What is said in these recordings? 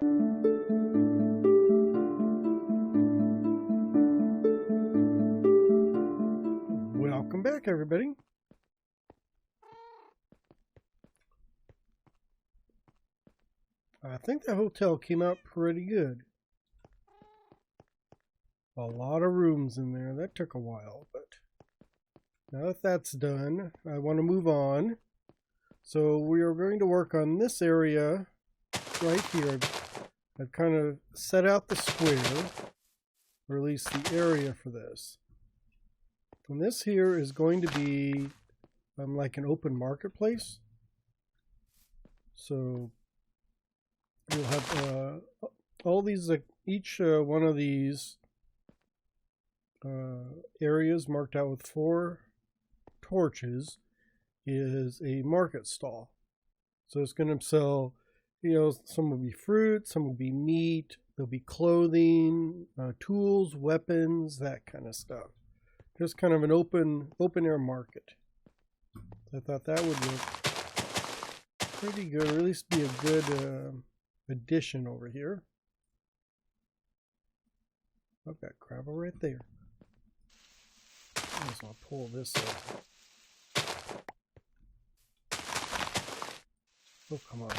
Welcome back, everybody. I think the hotel came out pretty good. A lot of rooms in there. That took a while, but now that that's done, I want to move on. So we are going to work on this area right here. I've kind of set out the square, or at least the area for this. And this here is going to be like an open marketplace. So you'll have all these, each one of these areas marked out with 4 torches is a market stall. So it's going to sell, you know, some will be fruit, some will be meat, there'll be clothing, tools, weapons, that kind of stuff. Just kind of an open air market. I thought that would look pretty good, or at least be a good addition over here. I've got gravel right there. So I'll pull this up. Oh, come on.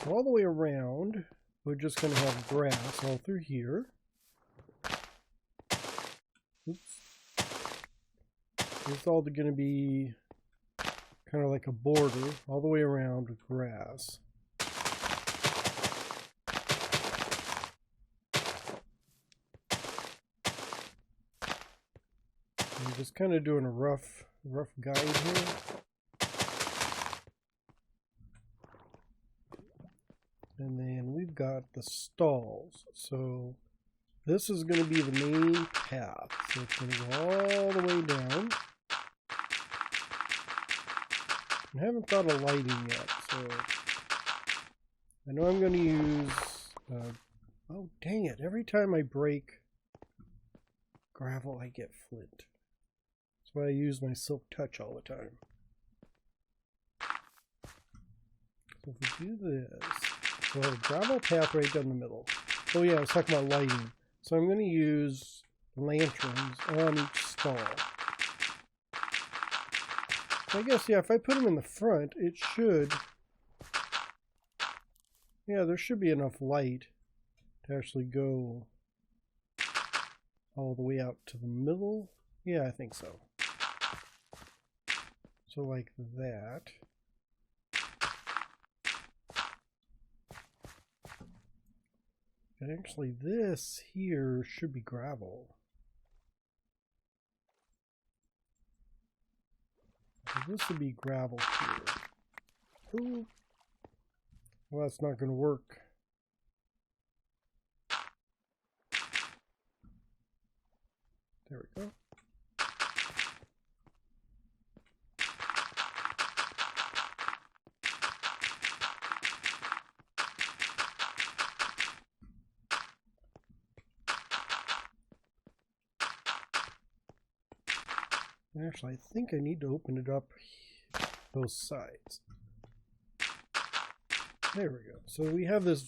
So all the way around, we're just going to have grass all through here. Oops. It's all going to be kind of like a border all the way around with grass. I'm just kind of doing a rough guide here. And then we've got the stalls. So this is going to be the main path. So it's going to go all the way down. I haven't thought of lighting yet, so I know I'm going to use, oh dang it, every time I break gravel I get flint. That's why I use my silk touch all the time. So if we do this, we'll have a gravel path right down the middle. Oh yeah, I was talking about lighting. So I'm going to use lanterns on each stall. I guess, yeah, if I put them in the front, it should, yeah, there should be enough light to actually go all the way out to the middle. Yeah, I think so. So like that. And actually this here should be gravel. So this would be gravel here. Ooh. Well, that's not going to work. There we go. Actually, I think I need to open it up both sides. There we go. So we have this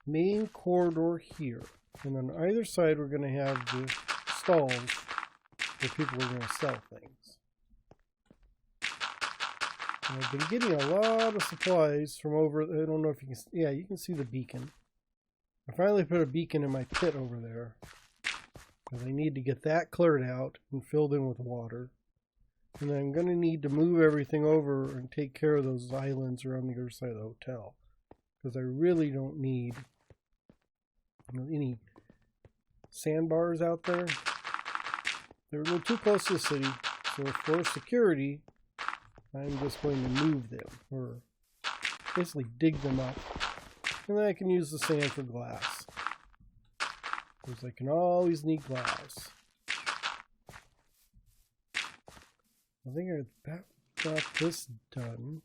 main corridor here, and on either side we're going to have the stalls where people are going to sell things. And I've been getting a lot of supplies from over, I don't know if you can, yeah, you can see the beacon. I finally put a beacon in my pit over there. I need to get that cleared out and filled in with water. And then I'm going to need to move everything over and take care of those islands around the other side of the hotel. Because I really don't need, you know, any sandbars out there. They're a little too close to the city. So for security, I'm just going to move them. Or basically dig them up. And then I can use the sand for glass. Because I can always need glass. I think I about got this done.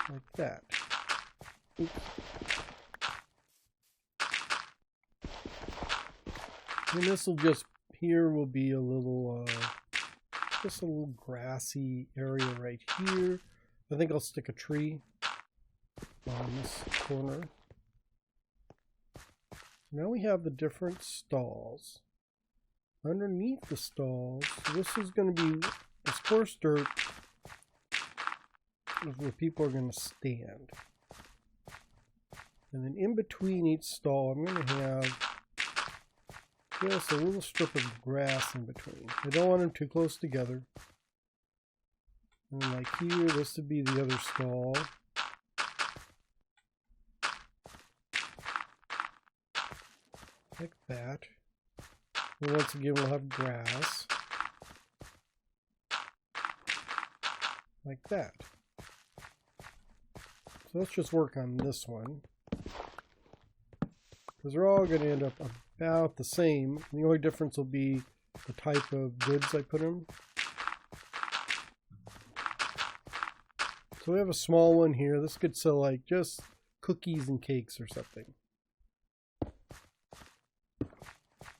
Like that. Oops. And this will just here will be a little, just a little grassy area right here. I think I'll stick a tree on this corner. Now we have the different stalls. Underneath the stalls, this is going to be, this coarse dirt is where people are going to stand. And then in between each stall, I'm going to have just a little strip of grass in between. I don't want them too close together. And like here, this would be the other stall. Like that. And once again, we'll have grass. Like that. So let's just work on this one. Because they're all going to end up about the same. The only difference will be the type of goods I put in. So we have a small one here. This could sell like just cookies and cakes or something.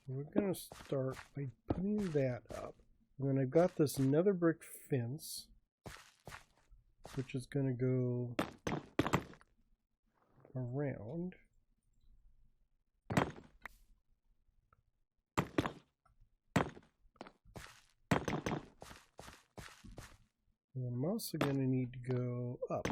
We're going to start by putting that up. And then I've got this nether brick fence, which is going to go around. And I'm also going to need to go up.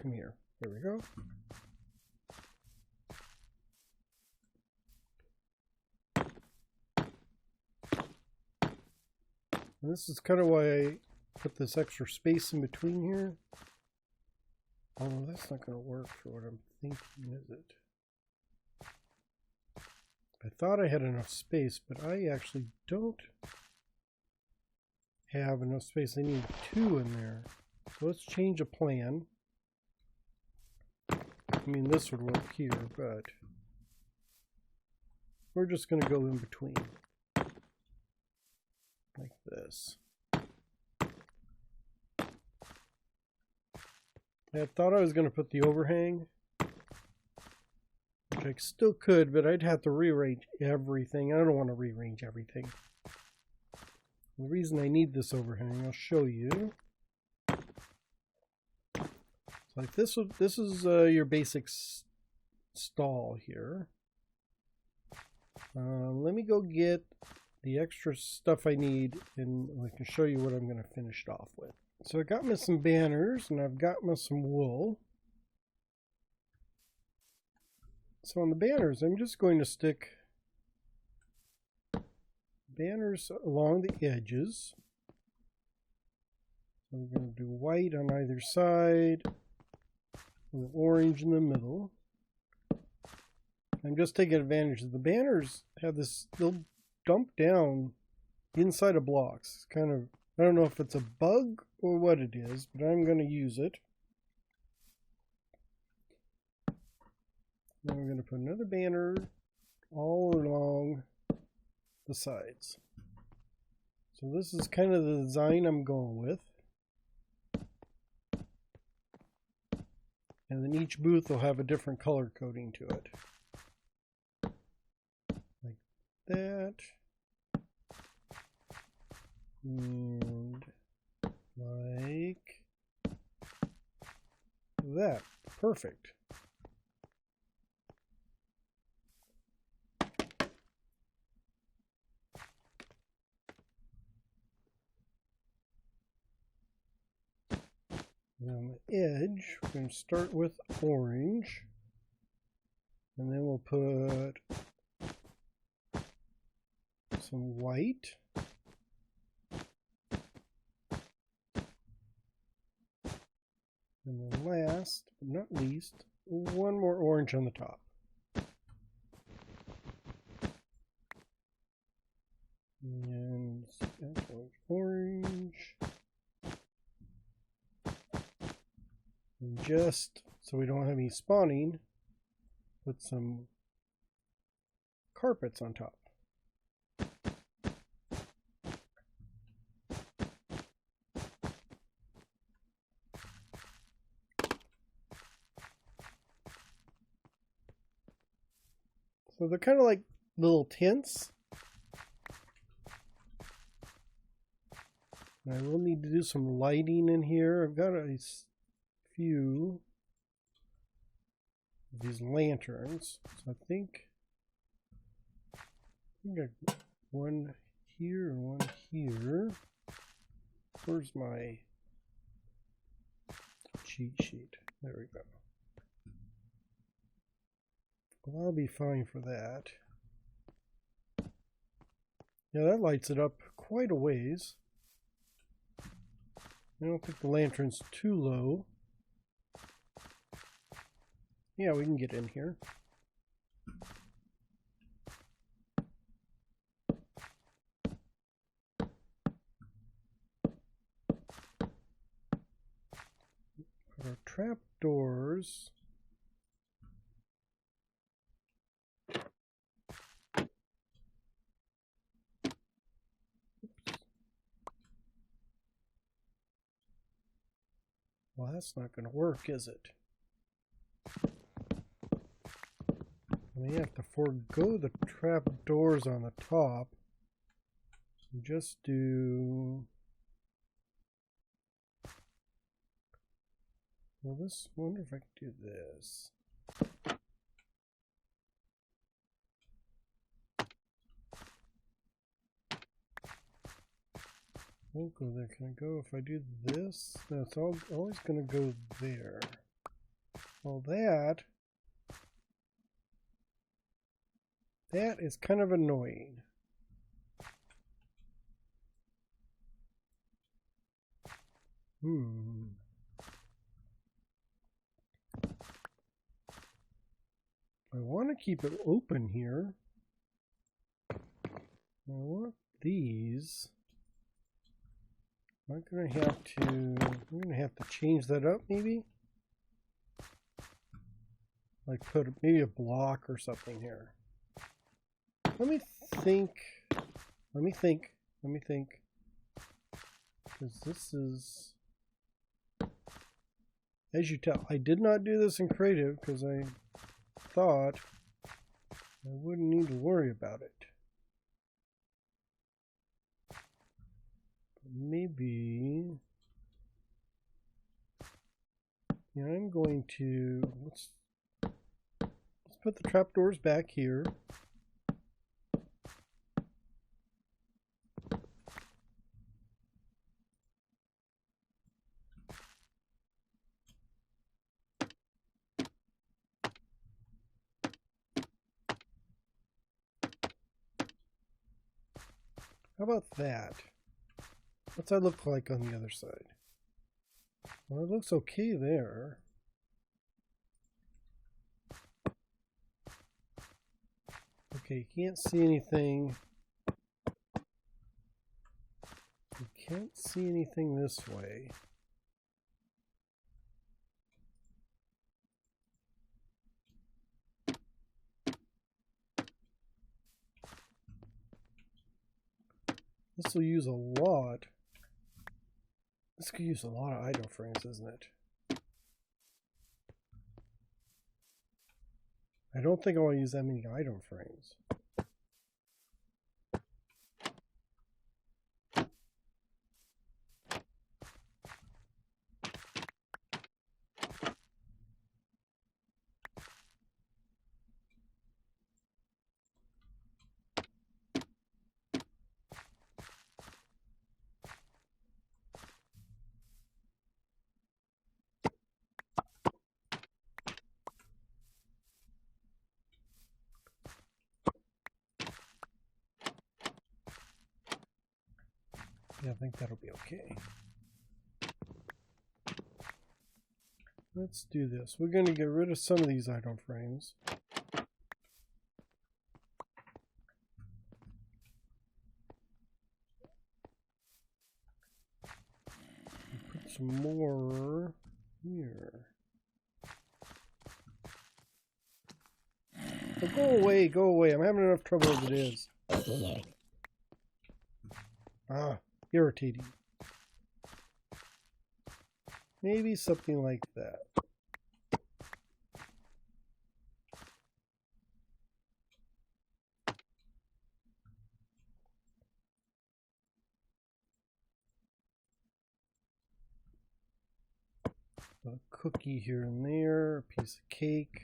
Come here. There we go. And this is kind of why I put this extra space in between here. Oh, that's not going to work for what I'm thinking, is it? I thought I had enough space, but I actually don't have enough space. I need 2 in there. So let's change a plan. I mean, this would work here, but we're just going to go in between. Like this. I thought I was going to put the overhang, which I still could, but I'd have to rearrange everything. I don't want to rearrange everything. The reason I need this overhang, I'll show you. Like this is your basic stall here. Let me go get the extra stuff I need, and I can show you what I'm going to finish it off with. So I got me some banners, and I've got me some wool. So on the banners, I'm just going to stick banners along the edges. So we're going to do white on either side, with orange in the middle. I'm just taking advantage of the banners have this, they'll dump down inside of blocks. It's kind of, I don't know if it's a bug or what it is, but I'm going to use it. Now we're going to put another banner all along the sides. So this is kind of the design I'm going with. And then each booth will have a different color coding to it. Like that. And like that. Perfect. And on the edge, we're going to start with orange, and then we'll put some white, and then last but not least, one more orange on the top. And orange. And just so we don't have any spawning, put some carpets on top. So they're kind of like little tents. I will need to do some lighting in here. I've got a few of these lanterns. So I think I got one here and one here. Where's my cheat sheet? There we go. Well, I'll be fine for that. Yeah, that lights it up quite a ways. I don't think the lantern's too low. Yeah, we can get in here. Our trap doors. Well, that's not going to work, is it? I may have to forego the trap doors on the top. And just do... Well, this, wonder if I can do this. Won't go there. Can I go if I do this? No, it's always going to go there. Well, that is kind of annoying. I want to keep it open here. I want these. I'm going to have to change that up maybe. Like put maybe a block or something here. Let me think. Because this is, as you tell, I did not do this in creative because I thought I wouldn't need to worry about it. Maybe, yeah, I'm going to, let's put the trapdoors back here. How about that? What's that look like on the other side? Well, it looks okay there. Okay, you can't see anything. You can't see anything this way. This will use a lot. This could use a lot of item frames, isn't it? I don't think I want to use that many item frames. Yeah, I think that'll be okay. Let's do this. We're going to get rid of some of these item frames. Put some more here. Oh, go away, go away. I'm having enough trouble as it is. Ah, irritating. Maybe something like that. A cookie here and there, a piece of cake.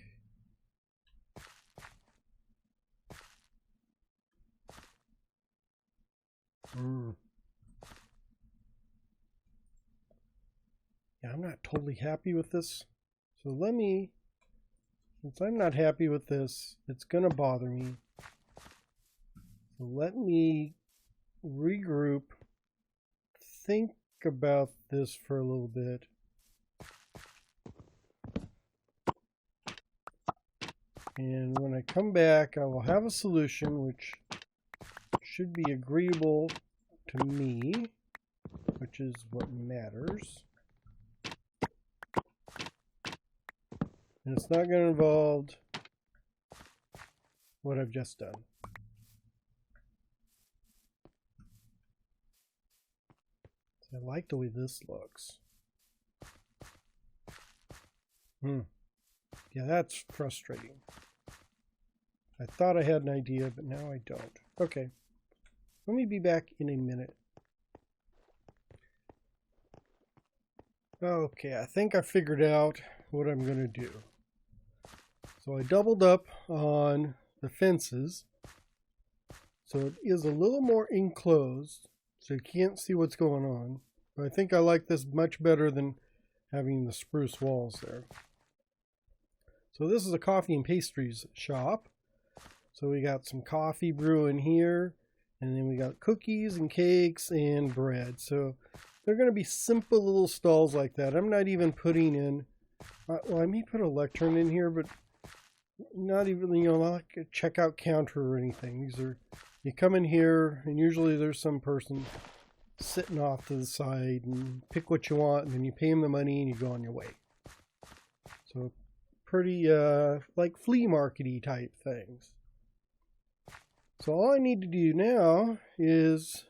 Yeah, I'm not totally happy with this. So let me, since I'm not happy with this, it's going to bother me. So let me regroup, think about this for a little bit. And when I come back, I will have a solution which should be agreeable to me, which is what matters. And it's not going to involve what I've just done. So I like the way this looks. Yeah, that's frustrating. I thought I had an idea, but now I don't. Okay. Let me be back in a minute. Okay, I think I figured out what I'm going to do. So I doubled up on the fences. So it is a little more enclosed, so you can't see what's going on. But I think I like this much better than having the spruce walls there. So this is a coffee and pastries shop. So we got some coffee brewing here, and then we got cookies and cakes and bread. So they're going to be simple little stalls like that. I'm not even putting in, well, I may put a lectern in here, but not even, you know, like a checkout counter or anything. These are, you come in here and usually there's some person sitting off to the side and pick what you want, and then you pay them the money and you go on your way. So pretty like flea market-y type things. So all I need to do now is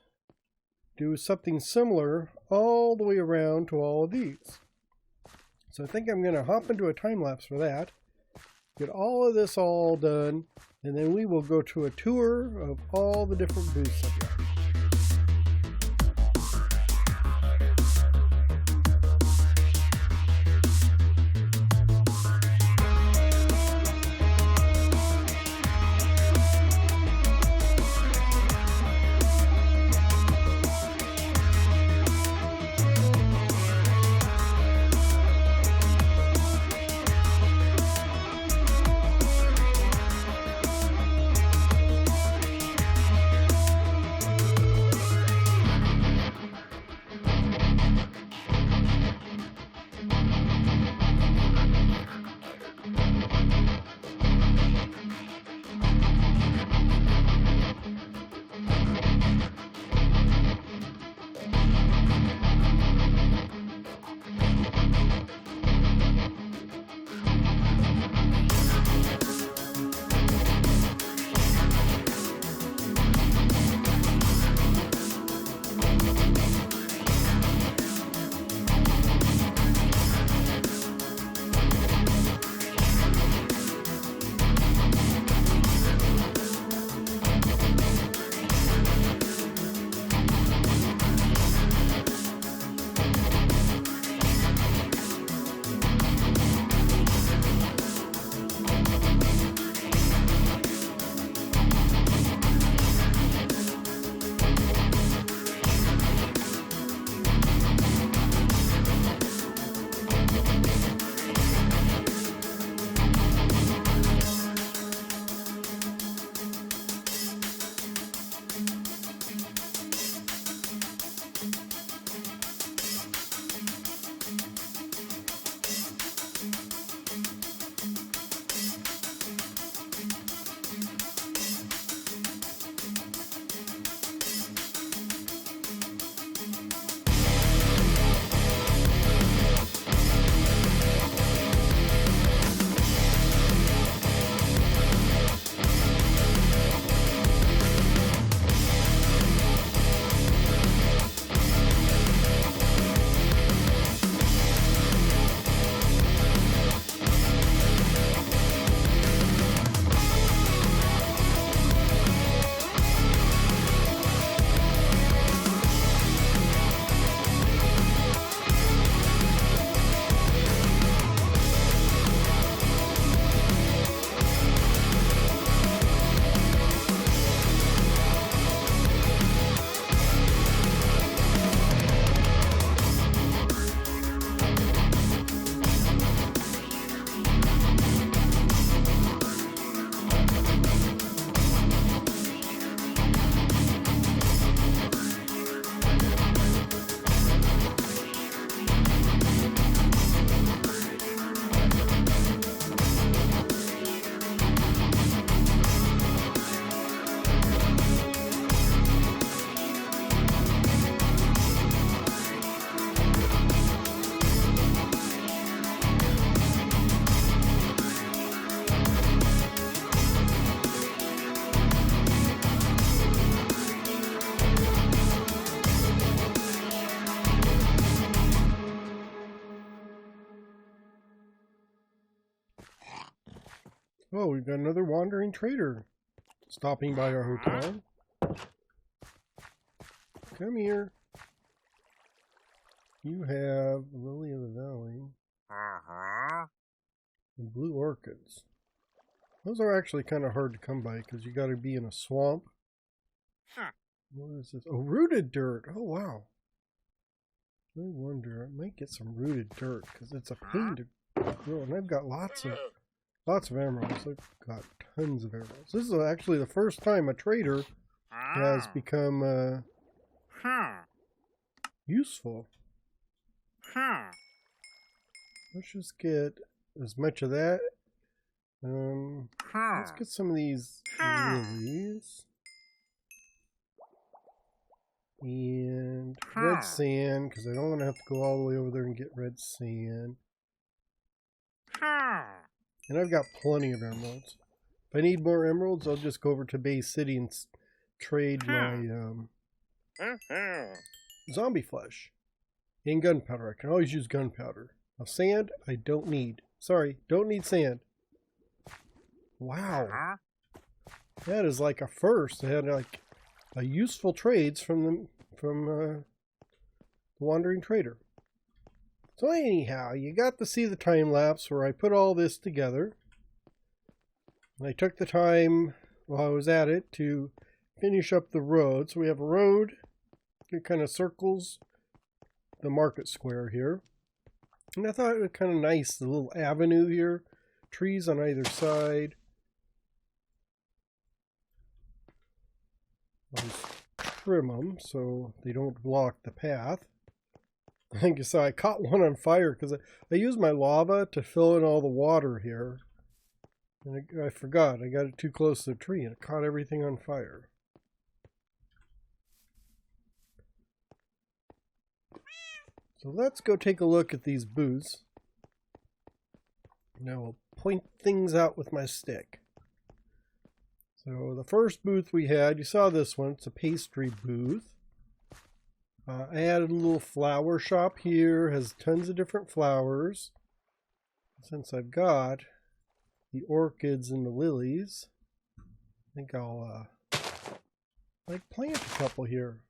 do something similar all the way around to all of these. So I think I'm going to hop into a time lapse for that, get all of this all done, and then we will go to a tour of all the different booths I've got. Oh, we've got another wandering trader stopping by our hotel. Come here. You have Lily of the Valley and blue orchids. Those are actually kind of hard to come by because you got to be in a swamp. What is this? Oh, rooted dirt. Oh, wow. I wonder, I might get some rooted dirt because it's a pain to grow. And I've got lots of emeralds. I've got tons of emeralds. This is actually the first time a trader has become useful. Let's just get as much of that. Let's get some of these lilies. And red sand, because I don't want to have to go all the way over there and get red sand. And I've got plenty of emeralds. If I need more emeralds, I'll just go over to Bay City and trade my zombie flesh. And gunpowder. I can always use gunpowder. Now sand, I don't need. Sorry, don't need sand. Wow. That is like a first. I had like a useful trades from the Wandering Trader. So anyhow, you got to see the time lapse where I put all this together. I took the time while I was at it to finish up the road. So we have a road that kind of circles the market square here. And I thought it was kind of nice, the little avenue here. Trees on either side. I'll just trim them so they don't block the path. I think you saw I caught one on fire because I used my lava to fill in all the water here. And I forgot. I got it too close to the tree and it caught everything on fire. So let's go take a look at these booths. Now I'll point things out with my stick. So the first booth we had, you saw this one, it's a pastry booth. I added a little flower shop here, has tons of different flowers. Since I've got the orchids and the lilies, I think I'll plant a couple here.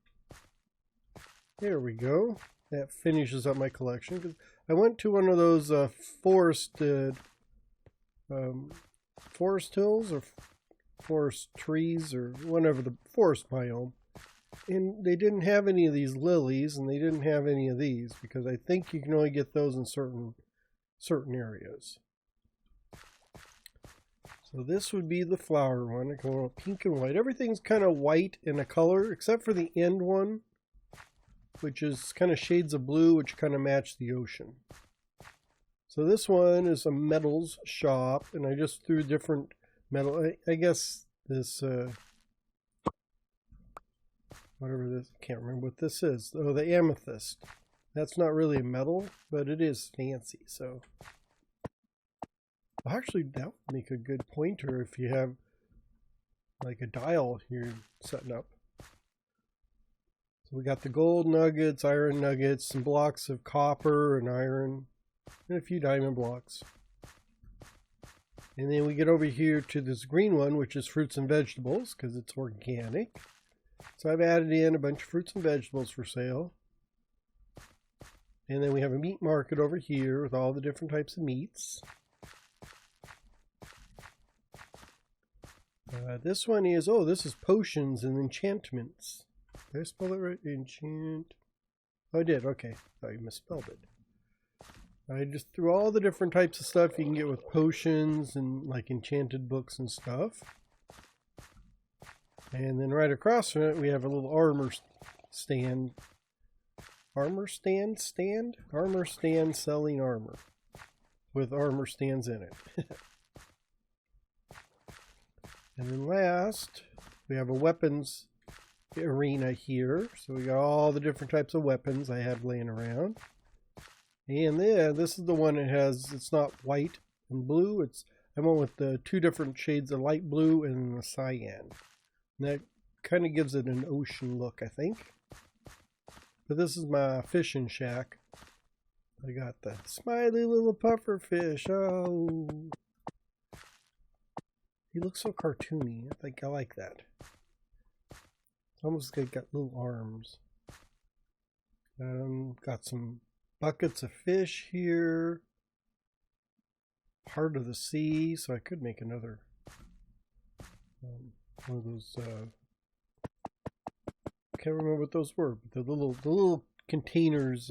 There we go. That finishes up my collection. 'Cause I went to one of those forest hills or forest trees or whatever, the forest biome, and they didn't have any of these lilies and they didn't have any of these because I think you can only get those in certain areas. So this would be the flower one. I go pink and white. Everything's kind of white in a color except for the end one, which is kind of shades of blue, which kind of match the ocean. So this one is a metals shop, and I just threw different metal. I guess this, whatever this, I can't remember what this is. Oh, the amethyst. That's not really a metal, but it is fancy. So, well, actually, that would make a good pointer if you have like a dial you're setting up. So we got the gold nuggets, iron nuggets, some blocks of copper and iron, and a few diamond blocks. And then we get over here to this green one, which is fruits and vegetables, because it's organic. So I've added in a bunch of fruits and vegetables for sale. And then we have a meat market over here with all the different types of meats. This one is, oh, this is potions and enchantments. Did I spell it right? Enchant. Oh, I did. Okay. Oh, you misspelled it. I just threw all the different types of stuff you can get with potions and like enchanted books and stuff. And then right across from it, we have a little armor stand. Armor stand selling armor. With armor stands in it. And then last, we have a weapons arena here. So we got all the different types of weapons I have laying around. And then this is the one that has, it's not white and blue. I went with the two different shades of light blue and the cyan. And that kind of gives it an ocean look, I think. But this is my fishing shack. I got the smiley little puffer fish. Oh. He looks so cartoony. I think I like that. It's almost like got little arms. Got some buckets of fish here. Heart of the sea, so I could make another one of those. Can't remember what those were, but the little containers.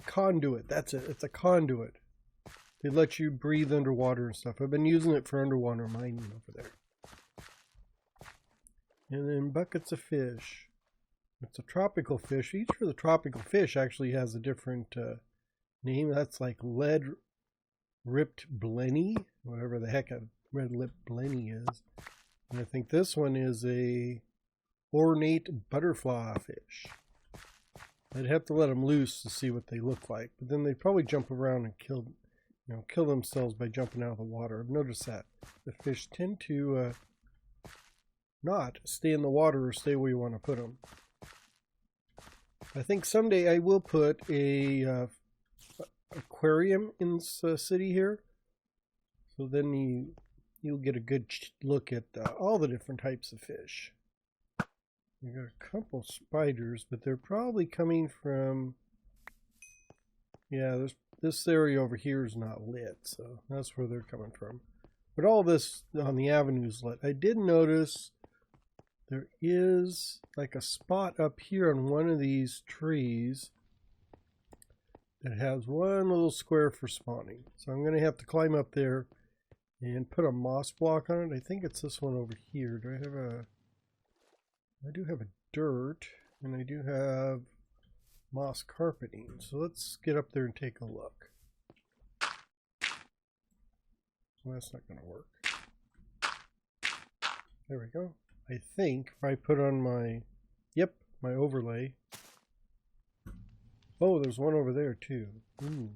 Conduit. That's it. It's a conduit. They let you breathe underwater and stuff. I've been using it for underwater mining over there. And then buckets of fish. It's a tropical fish. Each of the tropical fish actually has a different name. That's like lead-ripped blenny, whatever the heck a red-lipped blenny is. And I think this one is a ornate butterfly fish. I'd have to let them loose to see what they look like, but then they'd probably jump around and kill themselves by jumping out of the water. I've noticed that the fish tend to not stay in the water or stay where you want to put them. I think someday I will put a aquarium in this city here, so then you'll get a good look at all the different types of fish. We got a couple spiders, but they're probably coming from, yeah, this area over here is not lit, so that's where they're coming from. But all this on the avenue is lit. I did notice there is like a spot up here on one of these trees that has one little square for spawning. So I'm going to have to climb up there and put a moss block on it. I think it's this one over here. Do I have a... I do have a dirt, and I do have moss carpeting. So let's get up there and take a look. Well, that's not going to work. There we go. I think if I put on my, my overlay. Oh, there's one over there too. Ooh.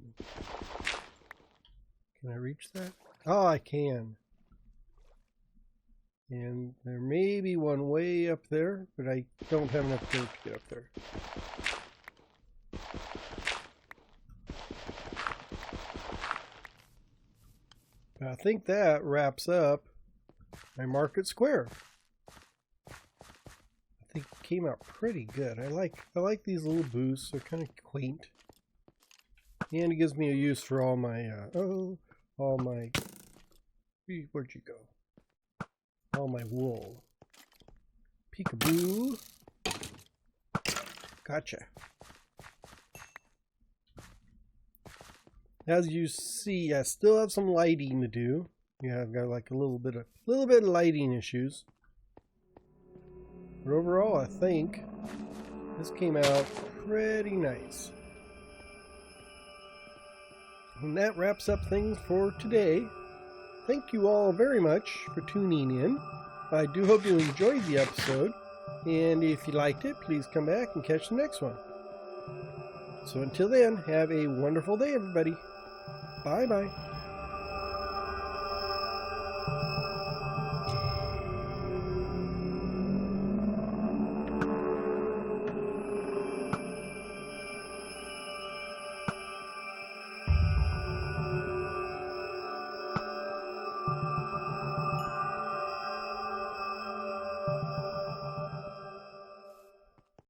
Can I reach that? Oh, I can. And there may be one way up there, but I don't have enough dirt to get up there. I think that wraps up my market square. I think it came out pretty good. I like these little booths. They're kind of quaint. And it gives me a use for all my where'd you go? All my wool. Peekaboo. Gotcha. As you see, I still have some lighting to do. Yeah, I've got like a little bit of lighting issues. But overall, I think this came out pretty nice. And that wraps up things for today. Thank you all very much for tuning in. I do hope you enjoyed the episode. And if you liked it, please come back and catch the next one. So until then, have a wonderful day, everybody. Bye-bye.